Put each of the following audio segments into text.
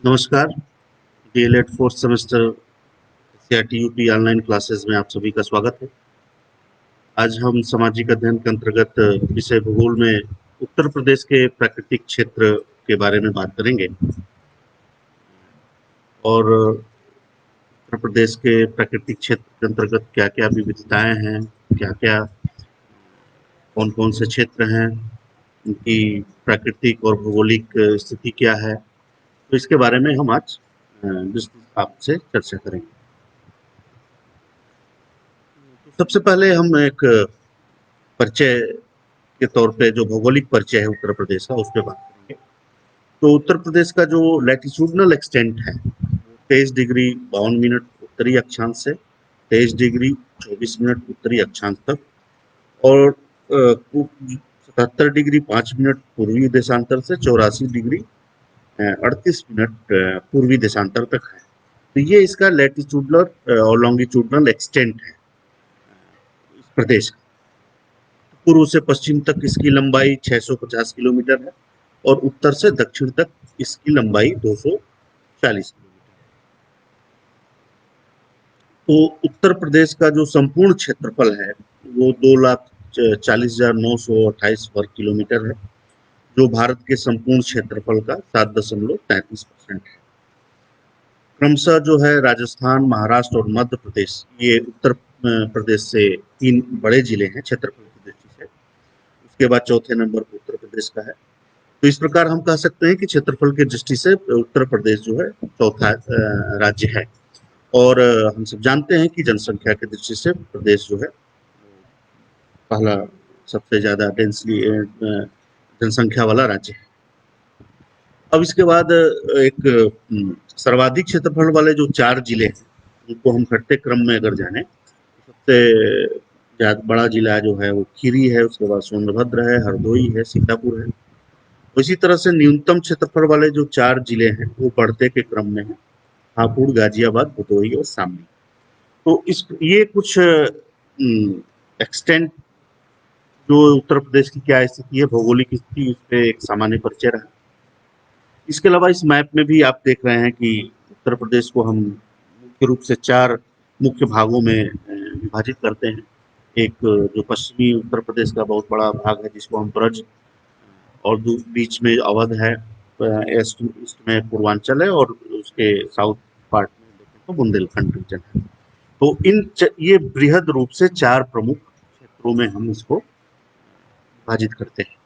नमस्कार। DElEd fourth semester CRT UP online classes में आप सभी का स्वागत है। आज हम सामाजिक अध्ययन के अंतर्गत विषय भूगोल में उत्तर प्रदेश के प्राकृतिक क्षेत्र के बारे में बात करेंगे और उत्तर प्रदेश के प्राकृतिक क्षेत्र के अंतर्गत क्या-क्या विविधताएं हैं, क्या-क्या कौन-कौन से क्षेत्र हैं, उनकी प्राकृतिक और भौगोलिक स्थिति क्या है, तो इसके बारे में हम आज आपसे चर्चा करेंगे। सबसे पहले हम एक परिचय के तौर पे जो भौगोलिक परिचय है उत्तर प्रदेश का, उस पे बात करेंगे। तो उत्तर प्रदेश का जो लैटिट्यूडनल एक्सटेंट है, 23 डिग्री 52 मिनट उत्तरी अक्षांश से 23 डिग्री 24 मिनट उत्तरी अक्षांश तक और 77 डिग्री 5 मिनट पूर्वी देशांतर से 84 डिग्री 38 मिनट पूर्वी देशांतर तक है। तो ये इसका लैटिट्यूडनल और लॉन्गिट्यूडनल एक्सटेंट है इस प्रदेश का। पूर्व से पश्चिम तक इसकी लंबाई 650 किलोमीटर है और उत्तर से दक्षिण तक इसकी लंबाई 240 किलोमीटर है। तो उत्तर प्रदेश का जो संपूर्ण क्षेत्रफल है वो 2,40,928 वर्ग किलोमीटर है, जो भारत के संपूर्ण क्षेत्रफल का 7.33% है। क्रमशः जो है राजस्थान, महाराष्ट्र और मध्य प्रदेश, ये उत्तर प्रदेश से 3 बड़े जिले हैं क्षेत्रफल की दृष्टि से। उसके बाद चौथे नंबर पर उत्तर प्रदेश का है। तो इस प्रकार हम कह सकते हैं कि क्षेत्रफल की दृष्टि से उत्तर प्रदेश जो है चौथा राज्य है। और हम सब जानते हैं कि जनसंख्या की दृष्टि से प्रदेश जो है पहला सबसे ज्यादा डेंसली जनसंख्या वाला राज्य है। अब इसके बाद एक सर्वाधिक क्षेत्रफल वाले जो 4 जिले हैं, उनको हम घटते क्रम में अगर जाने, सबसे बड़ा जिला जो है वो खीरी है, उसके बाद सोनभद्र है, हरदोई है, सीतापुर है। इसी तरह से न्यूनतम क्षेत्रफल वाले जो 4 जिले हैं वो बढ़ते के क्रम में है, हापुड़, गाजियाबाद, भदोही और शामली। तो ये कुछ एक्सटेंट जो उत्तर प्रदेश की क्या स्थिति है, भौगोलिक स्थिति, उस पर एक सामान्य परिचय रहा। इसके अलावा इस मैप में भी आप देख रहे हैं कि उत्तर प्रदेश को हम मुख्य रूप से 4 मुख्य भागों में विभाजित करते हैं। एक जो पश्चिमी उत्तर प्रदेश का बहुत बड़ा भाग है जिसको हम ब्रज, और बीच में अवध है, ईस्ट में पूर्वांचल है और उसके साउथ पार्ट में देखें तो बुंदेलखंड रीजन है। तो ये बृहद रूप से 4 प्रमुख क्षेत्रों में हम इसको विभाजित करते हैं।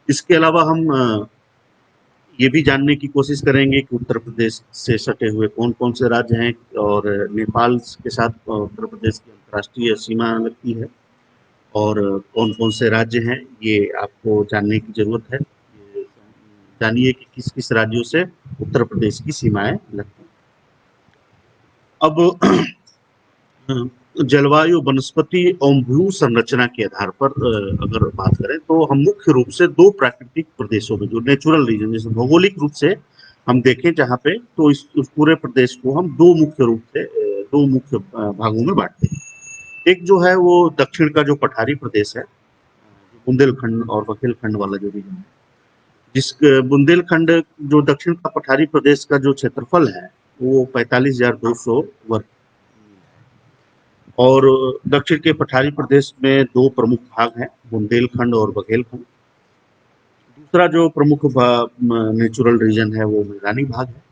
इसके अलावा हम ये भी जानने की कोशिश करेंगे कि उत्तर प्रदेश से सटे हुए कौन कौन से राज्य हैं और नेपाल के साथ उत्तर प्रदेश की अंतर्राष्ट्रीय सीमा लगती है और कौन कौन से राज्य हैं, ये आपको जानने की जरूरत है। जानिए कि किस किस राज्यों से उत्तर प्रदेश की सीमाएं लगती हैं। अब जलवायु, वनस्पति और भू संरचना के आधार पर अगर बात करें तो हम मुख्य रूप से 2 प्राकृतिक प्रदेशों में, जो नेचुरल रीजन, जैसे भौगोलिक रूप से हम देखें जहाँ पे, तो इस पूरे प्रदेश को हम 2 मुख्य रूप से 2 मुख्य भागों में बांटते हैं। एक जो है वो दक्षिण का जो पठारी प्रदेश है, बुंदेलखंड और बघेलखंड वाला जो रीजन है, जिस बुंदेलखंड जो दक्षिण का पठारी प्रदेश का जो क्षेत्रफल है वो 45,200 वर्ग, और दक्षिण के पठारी प्रदेश में 2 प्रमुख भाग हैं, बुंदेलखंड और बघेलखंड। दूसरा जो प्रमुख नेचुरल रीजन है वो मैदानी भाग है।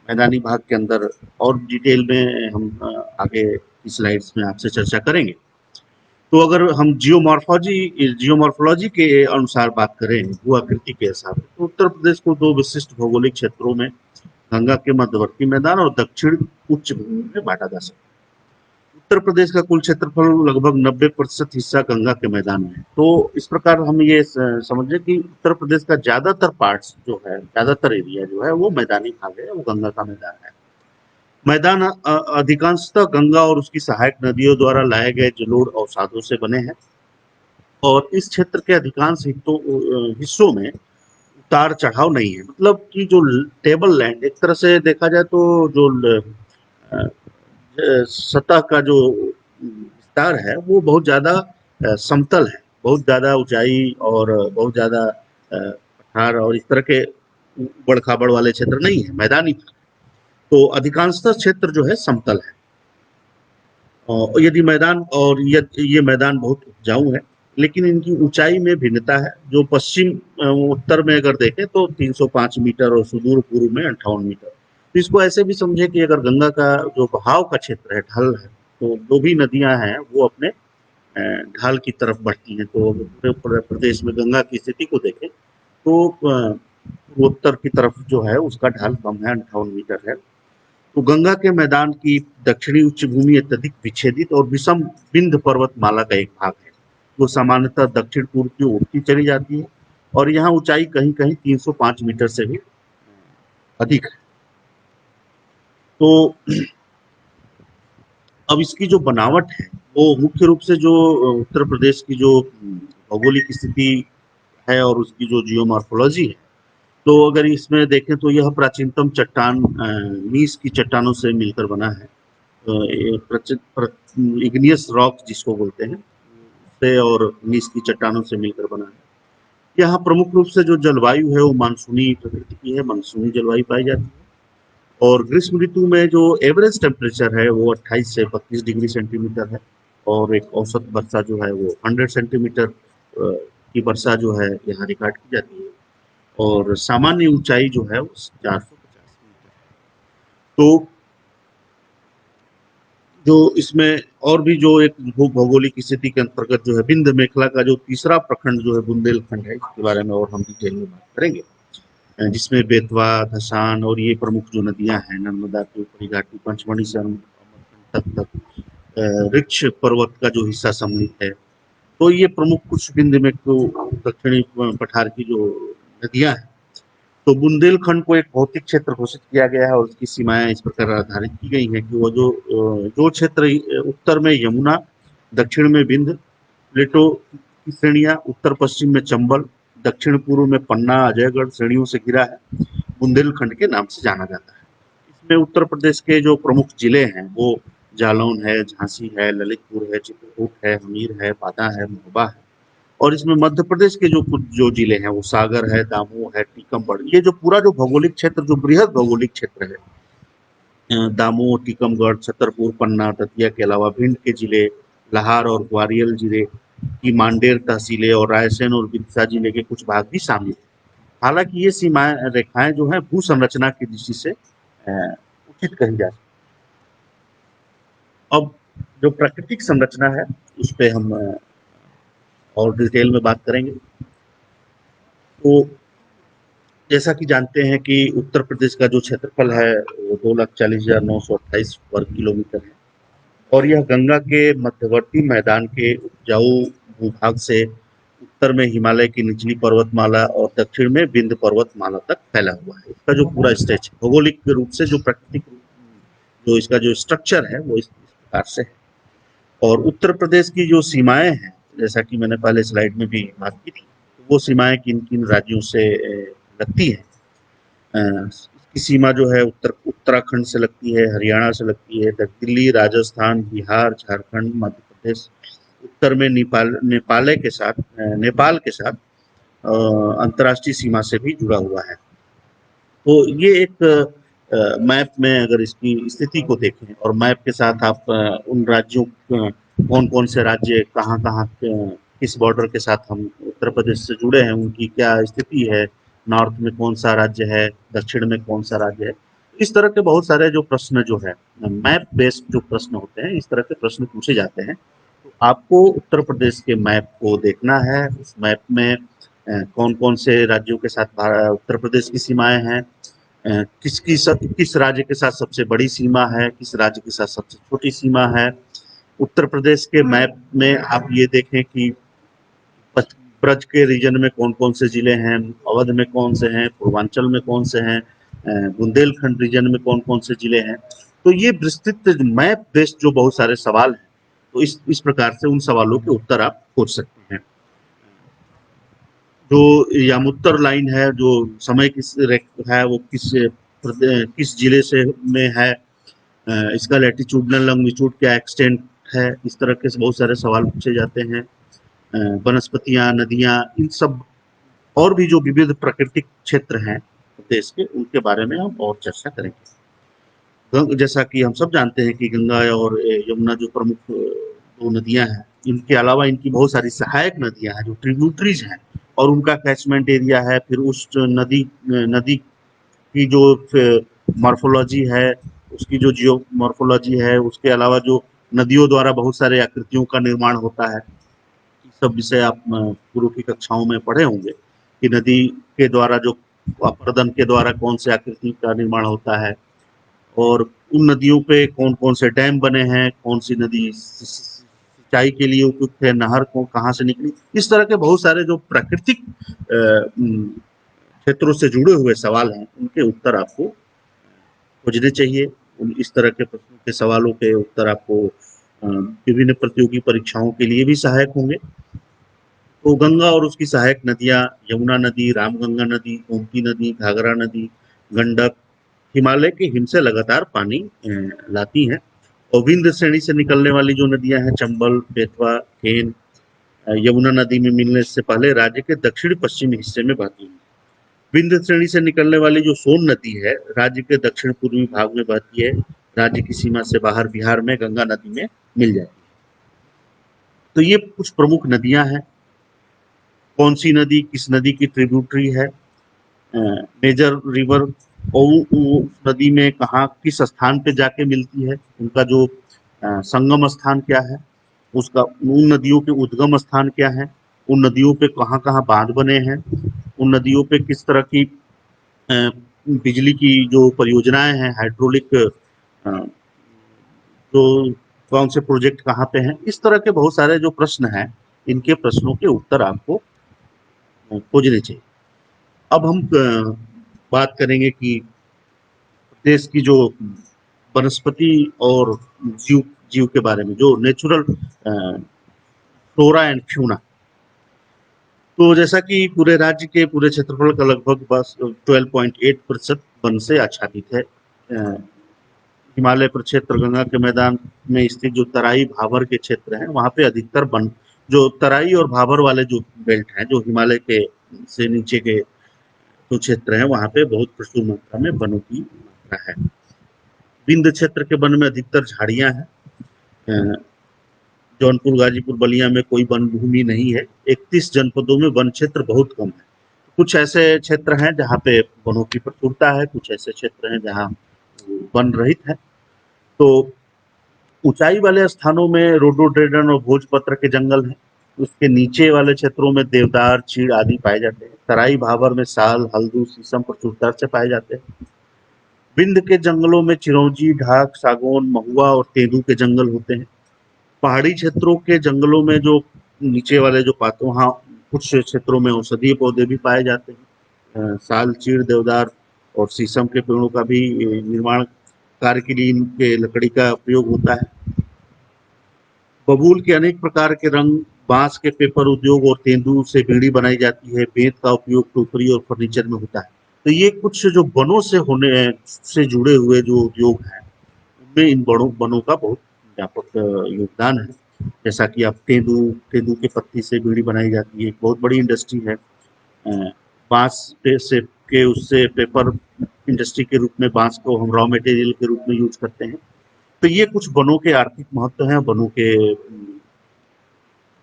मैदानी भाग के अंदर और डिटेल में हम आगे की स्लाइड्स में आपसे चर्चा करेंगे। तो अगर हम जियोमॉर्फोलॉजी के अनुसार बात करें, भू-आकृति के हिसाब से, तो उत्तर प्रदेश को 2 विशिष्ट भौगोलिक क्षेत्रों में, गंगा के मध्यवर्ती मैदान और दक्षिण उच्च भूमि में बांटा जा सकता है। उत्तर प्रदेश का कुल क्षेत्रफल लगभग 90% हिस्सा गंगा के मैदान में है। तो इस प्रकार हम ये समझे कि उत्तर प्रदेश का ज्यादातर पार्ट्स जो है, ज्यादातर एरिया जो है वो मैदानी भाग है, वो गंगा का मैदान है। मैदान अधिकांशतः गंगा और उसकी सहायक नदियों द्वारा लाए गए जलोढ़ अवसादों से बने हैं और इस क्षेत्र के अधिकांश हिस्सों में उतार चढ़ाव नहीं है। मतलब कि जो टेबल लैंड, एक तरह से देखा जाए तो जो सतह का जो विस्तार है वो बहुत ज्यादा समतल है, बहुत ज्यादा ऊंचाई और बहुत ज्यादा पठार और इस तरह के उबड़ खाबड़ वाले क्षेत्र नहीं है, मैदानी भाग। तो अधिकांशतः क्षेत्र जो है समतल है। और यदि मैदान और ये मैदान बहुत उपजाऊ है, लेकिन इनकी ऊंचाई में भिन्नता है। जो पश्चिम उत्तर में अगर देखें तो 305 मीटर और सुदूर पूर्व में 58 मीटर। तो इसको ऐसे भी समझे कि अगर गंगा का जो बहाव का क्षेत्र है, ढल है, तो जो भी नदियां हैं वो अपने ढाल की तरफ बढ़ती हैं। तो पूरे प्रदेश में गंगा की स्थिति को देखें तो पूर्वोत्तर की तरफ जो है उसका ढाल कम है, 58 मीटर है। तो गंगा के मैदान की दक्षिणी उच्च भूमि अत्यधिक विच्छेदित और विषम विंध्य पर्वतमाला का एक भाग है, जो सामान्यतः दक्षिण पूर्व की ओर उठती चली जाती है, और यहाँ ऊंचाई कहीं कहीं 305 मीटर से भी अधिक है। तो अब इसकी जो बनावट है वो मुख्य रूप से जो उत्तर प्रदेश की जो भौगोलिक स्थिति है और उसकी जो जियोमॉर्फोलॉजी है, तो अगर इसमें देखें तो यह प्राचीनतम चट्टान नीस की चट्टानों से मिलकर बना है। इग्नियस रॉक जिसको बोलते हैं से, और नीस की चट्टानों से मिलकर बना है। यहाँ प्रमुख रूप से जो जलवायु है वो मानसूनी प्रकृति की है, मानसूनी जलवायु पाई जाती है। और ग्रीष्म ऋतु में जो एवरेज टेम्परेचर है वो 28 से 32 डिग्री सेंटीमीटर है, और एक औसत वर्षा जो है वो 100 सेंटीमीटर की वर्षा जो है यहाँ रिकॉर्ड की जाती है, और सामान्य ऊंचाई जो है वो 450 मीटर है। तो जो इसमें और भी जो एक भौगोलिक स्थिति के अंतर्गत जो है विंध्य मेखला का जो तीसरा प्रखंड जो है बुंदेलखंड है, इसके बारे में और हम डिटेल में बात करेंगे, जिसमें बेतवा, धसान और ये प्रमुख जो नदियां हैं, नर्मदा की ऊपरी घाटी, पंचमढ़ी से अमरकंटक तक वृक्ष पर्वत का जो हिस्सा सम्मिलित है। तो ये प्रमुख कुछ विंध्य में दक्षिणी पठार की जो नदियां हैं। तो बुंदेलखंड को एक भौतिक क्षेत्र घोषित किया गया है, और उसकी सीमाएं इस प्रकार निर्धारित की गई हैं कि वो जो क्षेत्र उत्तर में यमुना, दक्षिण में विंध्य, प्लेटो की श्रेणियां, उत्तर पश्चिम में चंबल, दक्षिण पूर्व में पन्ना, अजयगढ़ श्रेणियों से घिरा है, बुंदेलखंड के नाम से जाना जाता है। इसमें उत्तर प्रदेश के जो प्रमुख जिले हैं वो जालौन है, झांसी है, ललितपुर है, चित्रकूट है, हमीर है, बांदा है, महोबा है। और इसमें मध्य प्रदेश के जो कुछ जो जिले हैं वो सागर है, दामोह है, टीकमगढ़। ये जो पूरा जो भौगोलिक क्षेत्र, जो बृहद भौगोलिक क्षेत्र है, दामोह, टीकमगढ़, छतरपुर, पन्ना, दतिया के अलावा भिंड के जिले, लाहार और ग्वालियर जिले की मांडेर तहसीलें और रायसेन और बिरसा जिले के कुछ भाग भी शामिल हैं। हालांकि ये सीमा रेखाएं जो है भू संरचना की दृष्टि से उचित कही जा सकती। अब जो प्राकृतिक संरचना है उस पर हम और डिटेल में बात करेंगे। तो जैसा कि जानते हैं कि उत्तर प्रदेश का जो क्षेत्रफल है वो 2,40,928 वर्ग किलोमीटर है, और यह गंगा के मध्यवर्ती मैदान के उपजाऊ भूभाग से उत्तर में हिमालय की निचली पर्वतमाला और दक्षिण में विंध्य पर्वतमाला तक फैला हुआ है। इसका जो पूरा स्ट्रेच भौगोलिक रूप से जो प्राकृतिक जो इसका जो स्ट्रक्चर है वो इस प्रकार से है। और उत्तर प्रदेश की जो सीमाएं हैं, जैसा कि मैंने पहले स्लाइड में भी बात की थी, वो सीमाएं किन किन राज्यों से लगती है। इसकी सीमा जो है उत्तराखंड से लगती है, हरियाणा से लगती है, दिल्ली, राजस्थान, बिहार, झारखंड, मध्य प्रदेश। उत्तर में नेपाल के साथ अंतर्राष्ट्रीय सीमा से भी जुड़ा हुआ है। तो ये एक मैप में अगर इसकी स्थिति को देखें, और मैप के साथ आप उन राज्यों कौन कौन से राज्य कहाँ कहाँ किस बॉर्डर के साथ हम उत्तर प्रदेश से जुड़े हैं, उनकी क्या स्थिति है, नॉर्थ में कौन सा राज्य है, दक्षिण में कौन सा राज्य है, इस तरह के बहुत सारे जो प्रश्न जो है मैप बेस्ड जो प्रश्न होते हैं, इस तरह के प्रश्न पूछे जाते हैं। तो आपको उत्तर प्रदेश के मैप को देखना है। उस मैप में कौन कौन से राज्यों के साथ उत्तर प्रदेश की सीमाएं हैं, किस राज्य के साथ सबसे बड़ी सीमा है, किस राज्य के साथ सबसे छोटी सीमा है। उत्तर प्रदेश के मैप में आप ये देखें कि ब्रज के रीजन में कौन कौन से जिले हैं, अवध में कौन से हैं, पूर्वांचल में कौन से हैं, बुंदेलखंड रीजन में कौन कौन से जिले हैं। तो ये विस्तृत मैप बेस्ड जो बहुत सारे सवाल हैं, तो इस प्रकार से उन सवालों के उत्तर आप खोज सकते हैं। जो यामुत्तर लाइन है, जो समय है वो किस जिले से में है, इसका लैटिट्यूडनल लॉन्गिट्यूड क्या एक्सटेंट है, इस तरह के बहुत सारे सवाल पूछे जाते हैं। वनस्पतियां, नदियां, इन सब और भी जो विविध प्राकृतिक क्षेत्र हैं प्रदेश के, उनके बारे में हम और चर्चा करेंगे। जैसा कि हम सब जानते हैं कि गंगा और यमुना जो प्रमुख दो नदियां हैं, इनके अलावा इनकी बहुत सारी सहायक नदियां हैं जो ट्रिब्यूटरीज हैं, और उनका कैचमेंट एरिया है। फिर उस नदी नदी की जो मॉर्फोलॉजी है, उसकी जो जियो मॉर्फोलॉजी है, उसके अलावा जो नदियों द्वारा बहुत सारे आकृतियों का निर्माण होता है, सब विषय आप पूर्व की कक्षाओं में पढ़े होंगे कि नदी के द्वारा जो अपर्दन के द्वारा कौन से आकृति का निर्माण होता है, और उन नदियों पे कौन-कौन से डैम बने हैं, कौन सी नदी सिंचाई के लिए उपयुक्त है, नहर को कहाँ से निकली। इस तरह के बहुत सारे जो प्राकृतिक क्षेत्रों से जुड़े हुए सवाल हैं, उनके उत्तर आपको खोजने चाहिए। इस तरह के प्रश्नों के सवालों के उत्तर आपको विभिन्न प्रतियोगी परीक्षाओं के लिए भी सहायक होंगे। तो गंगा और उसकी सहायक नदियां, यमुना नदी, रामगंगा नदी, गोमती नदी, घाघरा नदी, गंडक हिमालय के हिम से लगातार पानी लाती हैं। और विंध्य श्रेणी से निकलने वाली जो नदियां हैं, चंबल, बेतवा, केन, यमुना नदी में मिलने से पहले राज्य के दक्षिण पश्चिमी हिस्से में बहती हैं। विंध्य श्रेणी से निकलने वाली जो सोन नदी है, राज्य के दक्षिण पूर्वी भाग में बहती है। राज्य की सीमा से बाहर बिहार में गंगा नदी में मिल जाती है। तो ये कुछ प्रमुख नदियां हैं। कौन सी नदी किस नदी की ट्रिब्यूटरी है, मेजर रिवर, और नदी में कहाँ किस स्थान पे जाके मिलती है, उनका जो संगम स्थान क्या है, उसका उन नदियों के उद्गम स्थान क्या है, उन नदियों पे कहाँ कहाँ बांध बने हैं, उन नदियों पे किस तरह की बिजली की जो परियोजनाएं हैं, हाइड्रोलिक जो कौन से प्रोजेक्ट कहाँ पे हैं, इस तरह के बहुत सारे जो प्रश्न हैं, इनके प्रश्नों के उत्तर आपको खोजने चाहिए। अब हम बात करेंगे कि देश की जो वनस्पति और जीव जीव के बारे में, जो नेचुरल फ्लोरा एंड फ्यूना। तो जैसा कि पूरे राज्य के पूरे क्षेत्रफल का लगभग बस 12.8% वन से आच्छादित है। हिमालय प्रक्षेत्र, गंगा के मैदान में स्थित जो तराई भाबर के क्षेत्र हैं, वहाँ पे अधिकतर वन, जो तराई और भाबर वाले जो बेल्ट हैं, जो हिमालय के से नीचे के जो क्षेत्र हैं, वहाँ पे बहुत प्रचुर मात्रा में वनों की मात्रा है। विंध्य क्षेत्र के वन में अधिकतर झाड़ियां हैं। जौनपुर, गाजीपुर, बलिया में कोई वन भूमि नहीं है। 31 जनपदों में वन क्षेत्र बहुत कम है। कुछ ऐसे क्षेत्र हैं जहाँ पे वनों की प्रचुरता है, कुछ ऐसे क्षेत्र हैं जहाँ वन रहित है। तो ऊंचाई वाले स्थानों में रोडोडेंड्रन और भोजपत्र के जंगल हैं। उसके नीचे वाले क्षेत्रों में देवदार, चीड़ आदि पाए जाते हैं। तराई भाबर में साल, हल्दू, शीशम प्रचुरता से पाए जाते हैं। विंध्य के जंगलों में चिरौंजी, ढाक, सागौन, महुआ और तेंदू के जंगल होते हैं। पहाड़ी क्षेत्रों के जंगलों में जो नीचे वाले जो पातों, वहाँ कुछ क्षेत्रों में औषधीय पौधे भी पाए जाते हैं। साल, चीड़, देवदार और शीशम के पेड़ों का भी निर्माण कार्य के लिए इनके लकड़ी का उपयोग होता है। बबूल के अनेक प्रकार के रंग, बांस के पेपर उद्योग और तेंदू से बीड़ी बनाई जाती है। बेंत का उपयोग टोकरी और फर्नीचर में होता है। तो ये कुछ जो वनों से होने से जुड़े हुए जो उद्योग हैं, उनमें इन बड़ों वनों का बहुत व्यापक योगदान है। जैसा कि आप तेंदू तेंदू के पत्ती से बीड़ी बनाई जाती है, एक बहुत बड़ी इंडस्ट्री है। बांस से के उससे पेपर इंडस्ट्री के रूप में बांस को हम रॉ मटेरियल के रूप में यूज करते हैं। तो ये कुछ वनों के आर्थिक महत्व हैं, वनों के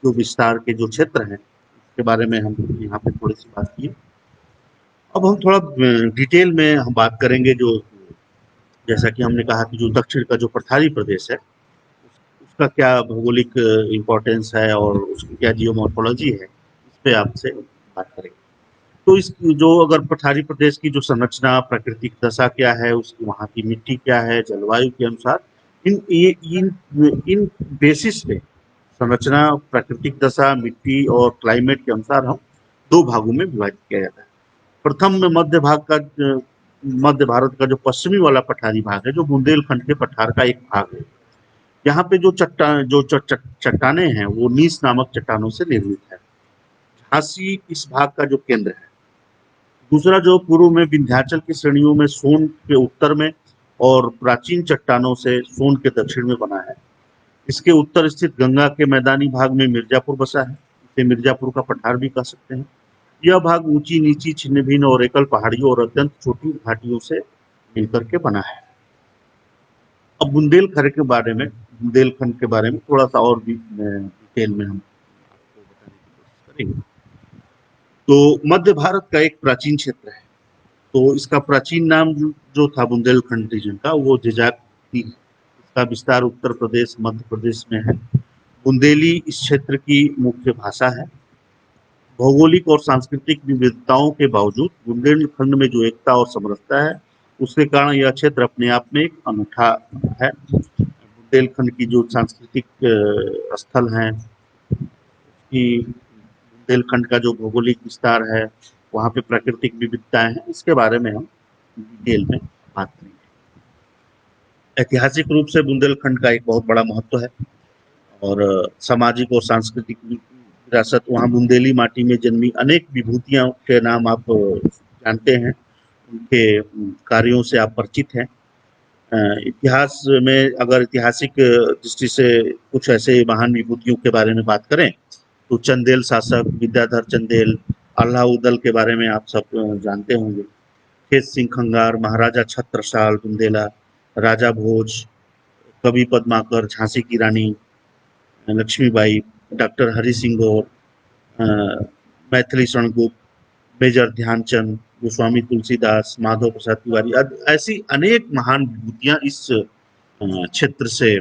जो विस्तार के जो क्षेत्र हैं, उसके बारे में हम यहाँ पे थोड़ी सी बात की। अब हम थोड़ा डिटेल में हम बात करेंगे। जो जैसा कि हमने कहा कि जो दक्षिण का जो पठारी प्रदेश है, उसका क्या भौगोलिक इम्पोर्टेंस है और उसकी क्या जियोमॉर्फोलॉजी है, इस पे आपसे बात करेंगे। तो इस जो अगर पठारी प्रदेश की जो संरचना, प्राकृतिक दशा क्या है, उसकी वहाँ की मिट्टी क्या है, जलवायु के अनुसार इन बेसिस पे संरचना, प्राकृतिक दशा, मिट्टी और क्लाइमेट के अनुसार हम दो भागों में विभाजित किया जाता है। प्रथम में मध्य भारत का जो पश्चिमी वाला पठारी भाग है, जो बुंदेलखंड के पठार का एक भाग है। यहाँ पे जो चट्टाने हैं, वो नीस नामक चट्टानों से निर्मित है। झांसी इस भाग का जो केंद्र है। दूसरा जो पूर्व में विंध्याचल की श्रेणियों में सोन के उत्तर में और प्राचीन चट्टानों से सोन के दक्षिण में बना है। इसके उत्तर स्थित गंगा के मैदानी भाग में मिर्जापुर बसा है। इसे मिर्जापुर का पठार भी कह सकते हैं। यह भाग ऊंची नीची छिन्न भिन्न और एकल पहाड़ियों और अत्यंत छोटी घाटियों से मिलकर के बना है। अब बुंदेलखंड के बारे में थोड़ा सा और भी डिटेल में हम आपको बताने की कोशिश करेंगे। तो मध्य भारत का एक प्राचीन क्षेत्र है। तो इसका प्राचीन नाम जो था बुंदेलखंड रीजन का, वो जिजाक थी। इसका विस्तार उत्तर प्रदेश, मध्य प्रदेश में है। बुंदेली इस क्षेत्र की मुख्य भाषा है। भौगोलिक और सांस्कृतिक विविधताओं के बावजूद बुंदेलखंड में जो एकता और समरसता है, उसके कारण यह क्षेत्र अपने आप में एक अनूठा है। बुंदेलखंड की जो सांस्कृतिक स्थल हैं, कि बुंदेलखंड का जो भौगोलिक विस्तार है, वहाँ पे प्राकृतिक विविधताएं हैं, इसके बारे में हम डिटेल में बात करेंगे। ऐतिहासिक रूप से बुंदेलखंड का एक बहुत बड़ा महत्व है और सामाजिक और सांस्कृतिक विरासत, वहाँ बुंदेली माटी में जन्मी अनेक विभूतियों के नाम आप जानते हैं, उनके कार्यों से आप परिचित हैं। इतिहास में अगर ऐतिहासिक दृष्टि से कुछ ऐसे महान विभूतियों के बारे में बात करें, तो चंदेल शासक विद्याधर चंदेल, अल्लाउदल के बारे में आप सब जानते होंगे। खेत सिंह खंगार, महाराजा छत्रसाल बुंदेला, राजा भोज, कवि पद्माकर, झांसी की रानी लक्ष्मीबाई, डॉक्टर हरि सिंह गौर, मैथिली शरणगुप्त, मेजर ध्यानचंद, गोस्वामी तुलसीदास, माधव प्रसाद तिवारी, ऐसी अनेक महान विभूतियां इस क्षेत्र से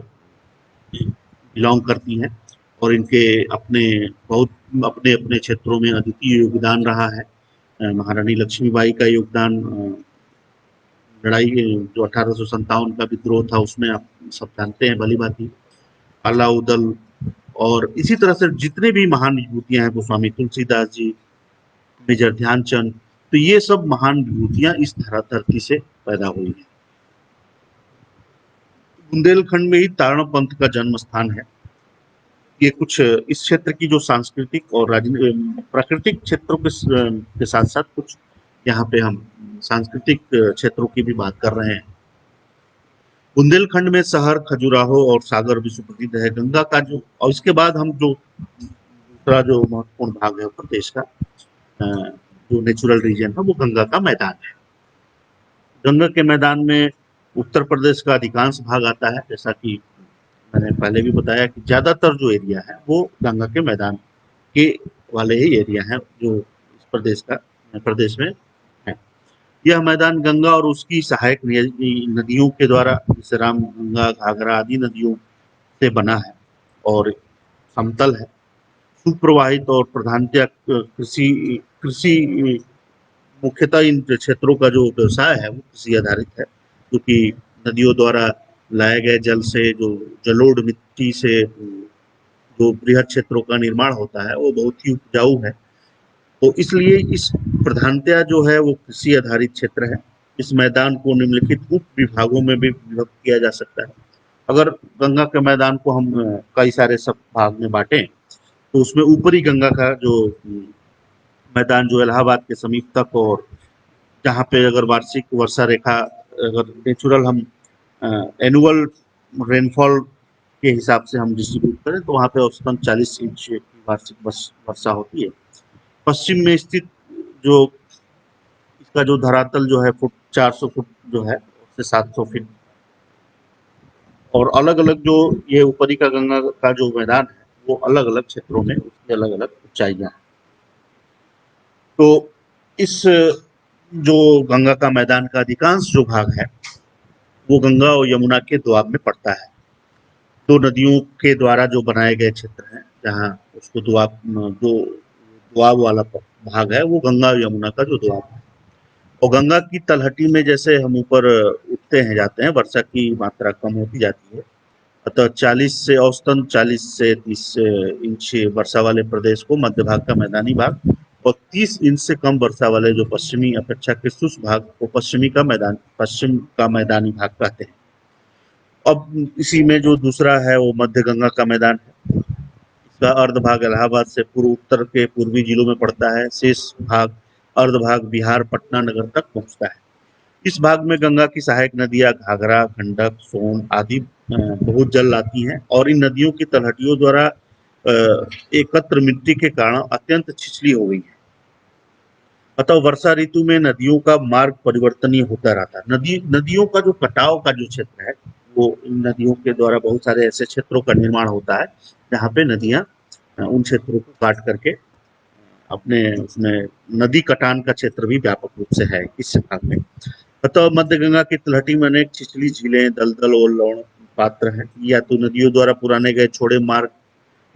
बिलोंग करती हैं और इनके अपने बहुत अपने अपने क्षेत्रों में अद्वितीय योगदान रहा है। महारानी लक्ष्मीबाई का योगदान लड़ाई जो 1857 का विद्रोह था, उसमें आप सब जानते हैं भली भांति। अलाउदल और इसी तरह से जितने भी महान विभूतियां हैं, गोस्वामी तुलसीदास जी, मेजर ध्यानचंद, तो ये सब महान विभूतियां इस धरती से पैदा हुई हैं। बुंदेलखंड में ही तारण पंथ का जन्म स्थान है। ये कुछ इस क्षेत्र की जो सांस्कृतिक और प्राकृतिक क्षेत्रों के साथ साथ कुछ यहाँ पे हम सांस्कृतिक क्षेत्रों की भी बात कर रहे हैं। बुंदेलखंड में शहर, खजुराहो और सागर विश्व प्रसिद्ध है। गंगा का जो, और इसके बाद हम जो दूसरा जो महत्वपूर्ण भाग है प्रदेश का, जो नेचुरल रीजन है, वो गंगा का मैदान है। गंगा के मैदान में उत्तर प्रदेश का अधिकांश भाग आता है। जैसा कि मैंने पहले भी बताया कि ज्यादातर जो एरिया है वो गंगा के मैदान के वाले ही एरिया हैं जो इस प्रदेश में है। यह मैदान गंगा और उसकी सहायक नदियों के द्वारा, जैसे राम गंगा, घाघरा आदि नदियों से बना है और समतल है, सुप्रवाहित और प्रधानतया कृषि मुख्यतः इन क्षेत्रों का जो व्यवसाय है वो कृषि आधारित है, क्योंकि नदियों द्वारा लाए गए जल से, जो जलोढ़ मिट्टी से जो बृहद क्षेत्रों का निर्माण होता है, वो बहुत ही उपजाऊ है। तो इसलिए इस प्रधानतया जो है वो कृषि आधारित क्षेत्र है। इस मैदान को निम्नलिखित उप विभागों में भी विभक्त किया जा सकता है। अगर गंगा के मैदान को हम कई सारे सब भाग में बांटें, तो उसमें ऊपरी गंगा का जो मैदान, जो इलाहाबाद के समीप तक, और जहाँ पे अगर वार्षिक वर्षा रेखा, अगर नेचुरल हम एनुअल रेनफॉल के हिसाब से हम डिस्ट्रीब्यूट करें, तो वहाँ पे औसतन 40 इंच की वार्षिक वर्षा होती है। पश्चिम में स्थित जो इसका जो धरातल जो है 400 फुट जो है, उससे 700 फीट, और अलग अलग जो ये ऊपरी का गंगा का जो मैदान है, वो अलग अलग क्षेत्रों में उसकी अलग अलग ऊंचाइयां हैं। तो इस जो गंगा का मैदान का अधिकांश जो भाग है, वो गंगा और यमुना के दोआब में पड़ता है। दो नदियों के द्वारा जो बनाए गए क्षेत्र हैं, जहाँ उसको जो दोआब वाला भाग है, वो गंगा और यमुना का जो दोआब है। और गंगा की तलहटी में जैसे हम ऊपर उठते हैं, जाते हैं, वर्षा की मात्रा कम होती जाती है। अतः 40 से 30 इंच वर्षा वाले प्रदेश को मध्य भाग का मैदानी भाग, और 30 इंच से कम वर्षा वाले जो पश्चिमी अपेक्षाकृत शुष्क भाग को पश्चिम का मैदानी भाग कहते हैं। अब इसी में जो दूसरा है वो मध्य गंगा का मैदान है। इसका अर्ध भाग इलाहाबाद से पूर्व उत्तर के पूर्वी जिलों में पड़ता है। शेष भाग, अर्ध भाग, बिहार पटना नगर तक पहुंचता है। इस भाग में गंगा की सहायक नदियां घाघरा, गंडक, सोन आदि बहुत जल लाती हैं, और इन नदियों की तलहटियों द्वारा एकत्र मिट्टी के कारण अत्यंत छिछली हो गई है। अतः वर्षा ऋतु में नदियों का मार्ग परिवर्तनीय होता रहता है। नदियों का जो कटाव का जो क्षेत्र है, वो इन नदियों के द्वारा बहुत सारे ऐसे क्षेत्रों का निर्माण होता है जहाँ पे नदियाँ उन क्षेत्रों को काट करके अपने उसमें नदी कटान का क्षेत्र भी व्यापक रूप से है इस भाग में। अतः मध्य गंगा की तलहटी में अनेक छिछली झीलें, दलदल और लवण पात्र हैं। या तो नदियों द्वारा पुराने गए छोड़े मार्ग,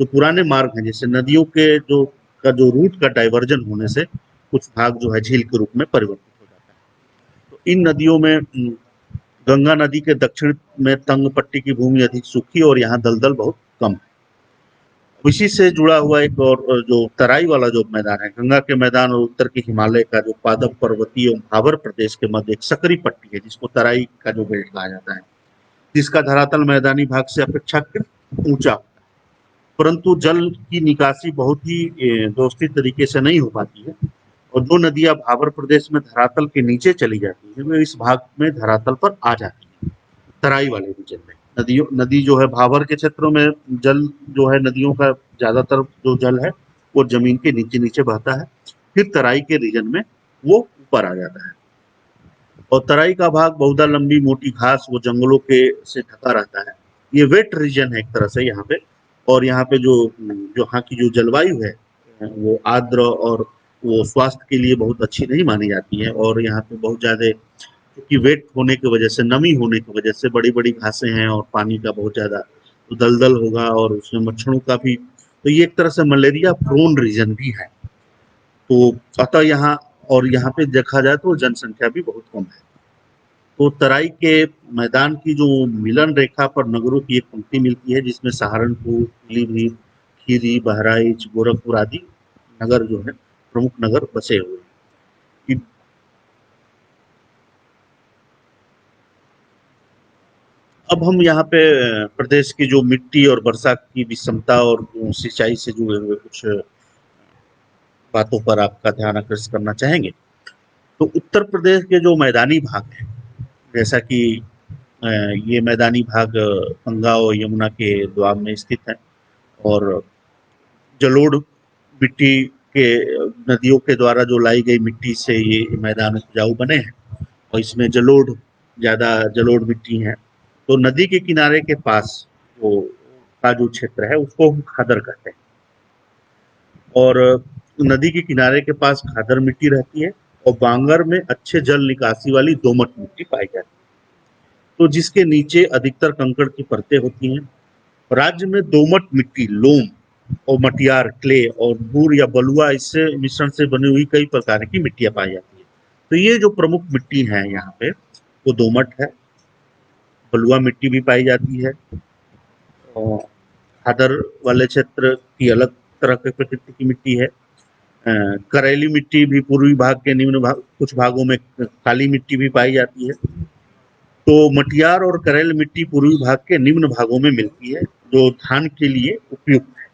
जो पुराने मार्ग हैं, जैसे नदियों के जो रूट का डाइवर्जन होने से कुछ भाग जो है झील के रूप में परिवर्तित हो जाता है। तो इन नदियों में गंगा नदी के दक्षिण में तंग पट्टी की भूमि अधिक सूखी और यहाँ दलदल बहुत कम है। इसी से जुड़ा हुआ एक और जो तराई वाला जो मैदान है, गंगा के मैदान और उत्तर के हिमालय का जो पादप पर्वतीय और भाबर प्रदेश के मध्य एक सकरी पट्टी है, जिसको तराई का जो बेल्ट कहा जाता है, जिसका धरातल मैदानी भाग से अपेक्षाकृत ऊंचा, परंतु जल की निकासी बहुत ही व्यवस्थित तरीके से नहीं हो पाती है और जो नदियां भाबर प्रदेश में धरातल के नीचे चली जाती है, वे इस भाग में धरातल पर आ जाती है। तराई वाले रीजन में नदी जो है भाबर के क्षेत्रों में जल जो है नदियों का ज्यादातर जो जल है वो जमीन के नीचे नीचे बहता है, फिर तराई के रीजन में वो ऊपर आ जाता है। और तराई का भाग बहुधा लंबी मोटी घास वो जंगलों के से ढका रहता है। ये वेट रीजन है एक तरह से यहाँ पे। और यहाँ पे जो जो यहाँ की जो जलवायु है वो आर्द्र और वो स्वास्थ्य के लिए बहुत अच्छी नहीं मानी जाती है। और यहाँ पे बहुत ज्यादा क्योंकि वेट होने की वजह से, नमी होने की वजह से बड़ी बड़ी घासें हैं और पानी का बहुत ज्यादा तो दलदल होगा और उसमें मच्छरों का भी, तो ये एक तरह से मलेरिया प्रोन रीजन भी है। तो अतः यहाँ और यहाँ पे देखा जाए तो जनसंख्या भी बहुत कम है। तो तराई के मैदान की जो मिलन रेखा पर नगरों की एक पंक्ति मिलती है, जिसमें सहारनपुर, पीलीभीत, खीरी, बहराइच, गोरखपुर आदि नगर जो है प्रमुख नगर बसे हुए हैं। अब हम यहाँ पे प्रदेश की जो मिट्टी और वर्षा की विषमता और सिंचाई से जुड़े हुए कुछ बातों पर आपका ध्यान आकर्षित करना चाहेंगे। तो उत्तर प्रदेश के जो मैदानी भाग हैं, जैसा कि ये मैदानी भाग गंगा और यमुना के द्वाब में स्थित है और जलोढ़ मिट्टी के नदियों के द्वारा जो लाई गई मिट्टी से ये मैदान उपजाऊ बने हैं और इसमें जलोढ़ मिट्टी है। तो नदी के किनारे के पास वो का जो क्षेत्र है उसको हम खादर कहते हैं और नदी के किनारे के पास खादर मिट्टी रहती है और बांगर में अच्छे जल निकासी वाली दोमट मिट्टी पाई जाती है, तो जिसके नीचे अधिकतर कंकड़ की परतें होती हैं। राज्य में दोमट मिट्टी, लोम और मटियार, क्ले और भूर या बलुआ इससे मिश्रण से बनी हुई कई प्रकार की मिट्टियां पाई जाती है। तो ये जो प्रमुख मिट्टी है यहाँ पे वो दोमट है, बलुआ मिट्टी भी पाई जाती है और खादर वाले क्षेत्र की अलग तरह की प्रकृति की मिट्टी है। करेली मिट्टी भी पूर्वी भाग के निम्न भाग कुछ भागों में काली मिट्टी भी पाई जाती है। तो मटियार और करेल मिट्टी पूर्वी भाग के निम्न भागों में मिलती है जो धान के लिए उपयुक्त है।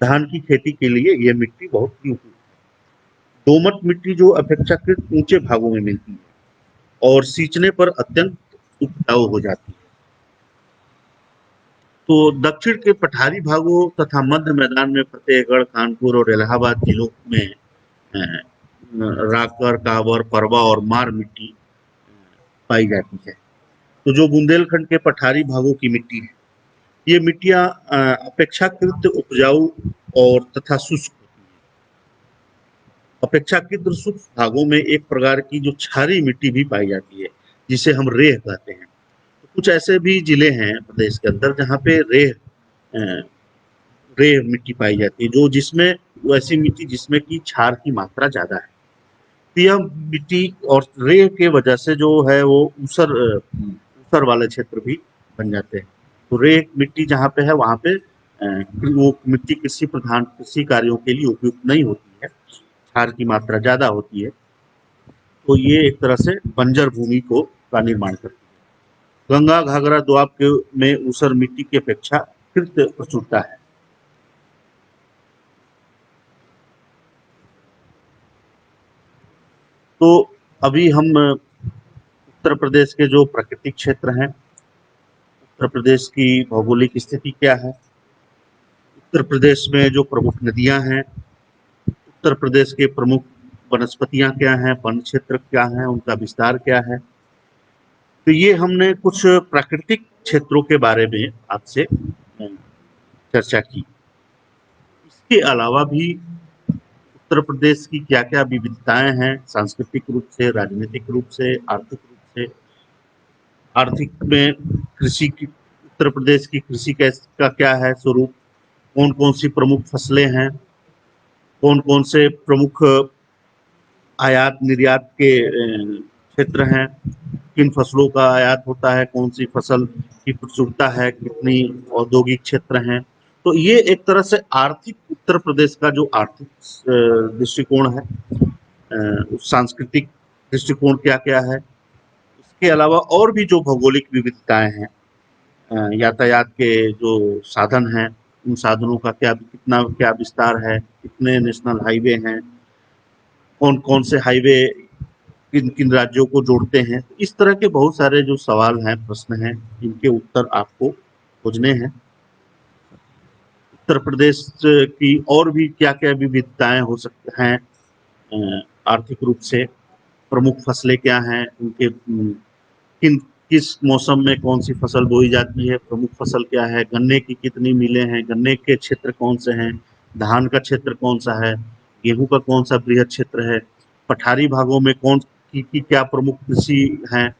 धान की खेती के लिए यह मिट्टी बहुत ही उपयुक्त है। दोमट मिट्टी जो अपेक्षाकृत ऊंचे भागों में मिलती है और सींचने पर अत्यंत उपजाऊ हो जाती है। तो दक्षिण के पठारी भागों तथा मध्य मैदान में फतेहगढ़, कानपुर और इलाहाबाद जिलों में राकर, कांवर, परवा और मार मिट्टी पाई जाती है। तो जो बुंदेलखंड के पठारी भागों की मिट्टी है, ये मिट्टियां अपेक्षाकृत उपजाऊ और तथा शुष्क होती है। अपेक्षाकृत शुष्क भागों में एक प्रकार की जो क्षारीय मिट्टी भी पाई जाती है, जिसे हम रेह कहते हैं। तो कुछ ऐसे भी जिले हैं प्रदेश के अंदर जहाँ पे रेह मिट्टी पाई जाती है, जो जिसमें वैसी मिट्टी जिसमें की क्षार की मात्रा ज्यादा है। तो यह मिट्टी और रेह के वजह से जो है वो ऊसर वाले क्षेत्र भी बन जाते हैं। तो रेह मिट्टी जहाँ पे है वहाँ पे वो मिट्टी कृषि कार्यों के लिए उपयुक्त नहीं होती है, क्षार की मात्रा ज्यादा होती है। तो ये एक तरह से बंजर भूमि को का निर्माण करती है। गंगा घाघरा दोआब के में ऊसर मिट्टी की अपेक्षाकृत प्रचुरता है। तो अभी हम उत्तर प्रदेश के जो प्राकृतिक क्षेत्र हैं, उत्तर प्रदेश की भौगोलिक स्थिति क्या है, उत्तर प्रदेश में जो प्रमुख नदियां हैं, उत्तर प्रदेश के प्रमुख वनस्पतियां क्या हैं, वन क्षेत्र क्या हैं, उनका विस्तार क्या है। तो ये हमने कुछ प्राकृतिक क्षेत्रों के बारे में आपसे चर्चा की। इसके अलावा भी उत्तर प्रदेश की क्या-क्या विविधताएं हैं, सांस्कृतिक रूप से, राजनीतिक रूप से, आर्थिक रूप से। आर्थिक में कृषि की, उत्तर प्रदेश की कृषि का क्या है स्वरूप, कौन कौन सी प्रमुख फसलें हैं, कौन कौन से प्रमुख आयात निर्यात के क्षेत्र हैं, किन फसलों का आयात होता है, कौन सी फसल की प्रचुरता है, कितनी औद्योगिक क्षेत्र हैं। तो ये एक तरह से आर्थिक, उत्तर प्रदेश का जो आर्थिक दृष्टिकोण है, सांस्कृतिक दृष्टिकोण क्या क्या है। इसके अलावा और भी जो भौगोलिक विविधताएं हैं, यातायात के जो साधन हैं, उन साधनों का क्या, कितना क्या विस्तार है, कितने नेशनल हाईवे हैं, कौन कौन से हाईवे किन किन राज्यों को जोड़ते हैं। इस तरह के बहुत सारे जो सवाल हैं, प्रश्न हैं, इनके उत्तर आपको खोजने हैं। उत्तर प्रदेश की और भी क्या क्या विविधताएं हो सकते हैं, आर्थिक रूप से प्रमुख फसलें क्या हैं, उनके किन किस मौसम में कौन सी फसल बोई जाती है, प्रमुख फसल क्या है, गन्ने की कितनी मिलें हैं, गन्ने के क्षेत्र कौन से हैं, धान का क्षेत्र कौन सा है, गेहूं का कौन सा बृहद क्षेत्र है, पठारी भागों में कौन की क्या प्रमुख कृषि हैं।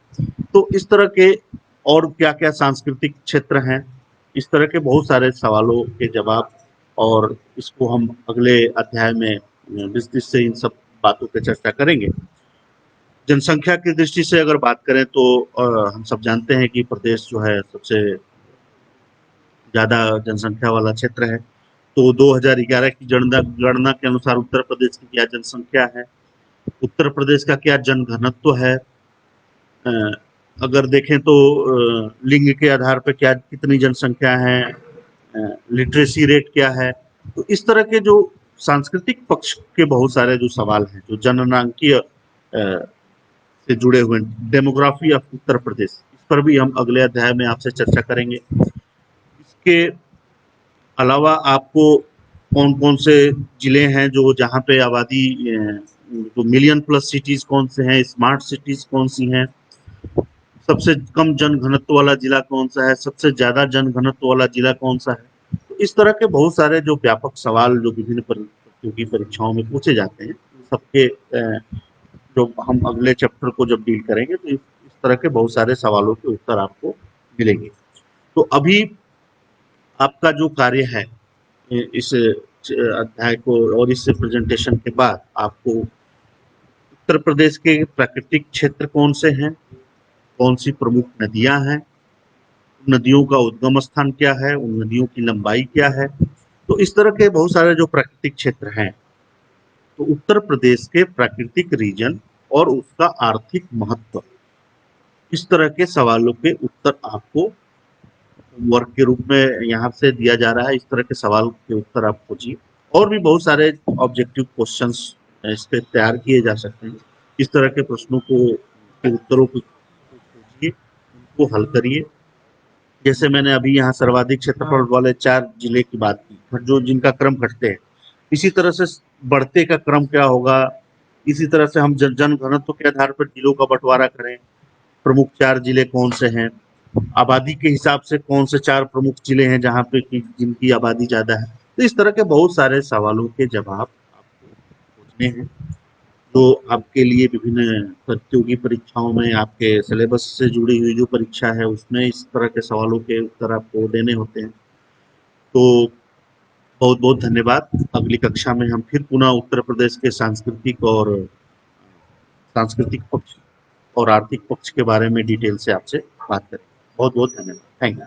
तो इस तरह के और क्या क्या सांस्कृतिक क्षेत्र हैं, इस तरह के बहुत सारे सवालों के जवाब, और इसको हम अगले अध्याय में विस्तृत से इन सब बातों पे चर्चा करेंगे। जनसंख्या की दृष्टि से अगर बात करें तो हम सब जानते हैं कि प्रदेश जो है सबसे ज़्यादा जनसंख्या वाला क्षेत्र है। तो 2011 की गणना के अनुसार उत्तर प्रदेश की क्या जनसंख्या है, उत्तर प्रदेश का क्या जनघनत्व है, अगर देखें तो लिंग के आधार पर क्या, कितनी जनसंख्या है, लिटरेसी रेट क्या है। तो इस तरह के जो सांस्कृतिक पक्ष के बहुत सारे जो सवाल हैं, जो जननांकीय से जुड़े हुए, डेमोग्राफी ऑफ उत्तर प्रदेश, इस पर भी हम अगले अध्याय में आपसे चर्चा करेंगे। इसके अलावा आपको कौन कौन से जिले हैं जो जहाँ पे आबादी, जो मिलियन प्लस सिटीज कौन से हैं, स्मार्ट सिटीज कौन सी हैं, सबसे कम जनघनत्व वाला जिला कौन सा है, सबसे ज्यादा जनघनत्व वाला जिला कौन सा है। तो इस तरह के बहुत सारे जो व्यापक सवाल जो विभिन्न प्रतियोगी परीक्षाओं में पूछे जाते हैं, सबके जो हम अगले चैप्टर को जब डील करेंगे तो इस तरह के बहुत सारे सवालों के उत्तर आपको मिलेंगे। तो अभी आपका जो कार्य है, इस अध्याय को और इस प्रेजेंटेशन के बाद आपको उत्तर प्रदेश के प्राकृतिक क्षेत्र कौन से हैं, कौन सी प्रमुख नदियां हैं, नदियों का उद्गम स्थान क्या है, उन नदियों की लंबाई क्या है। तो इस तरह के बहुत सारे जो प्राकृतिक क्षेत्र हैं, तो उत्तर प्रदेश के प्राकृतिक रीजन और उसका आर्थिक महत्व, इस तरह के सवालों के उत्तर आपको वर्क के रूप में यहाँ से दिया जा रहा है। इस तरह के सवाल के उत्तर आप खोजिए। और भी बहुत सारे ऑब्जेक्टिव क्वेश्चंस इस पे तैयार किए जा सकते हैं। इस तरह के प्रश्नों को, के उत्तरों को खोजिए, उनको हल करिए। जैसे मैंने अभी यहाँ सर्वाधिक क्षेत्रफल वाले 4 जिले की बात की, जो जिनका क्रम घटते हैं, इसी तरह से बढ़ते का क्रम क्या होगा, इसी तरह से हम जन घनत्व के आधार पर जिलों का बंटवारा करें, प्रमुख 4 जिले कौन से हैं, आबादी के हिसाब से कौन से 4 प्रमुख जिले हैं जहाँ पे की जिनकी आबादी ज़्यादा है। तो इस तरह के बहुत सारे सवालों के जवाब आपको खोजने हैं, तो आपके लिए विभिन्न प्रतियोगी परीक्षाओं में, आपके सिलेबस से जुड़ी हुई जो परीक्षा है उसमें इस तरह के सवालों के उत्तर आपको देने होते हैं। तो बहुत बहुत धन्यवाद। अगली कक्षा में हम फिर पुनः उत्तर प्रदेश के सांस्कृतिक पक्ष और आर्थिक पक्ष के बारे में डिटेल से आपसे बात करें। बहुत बहुत धन्यवाद। Thank you.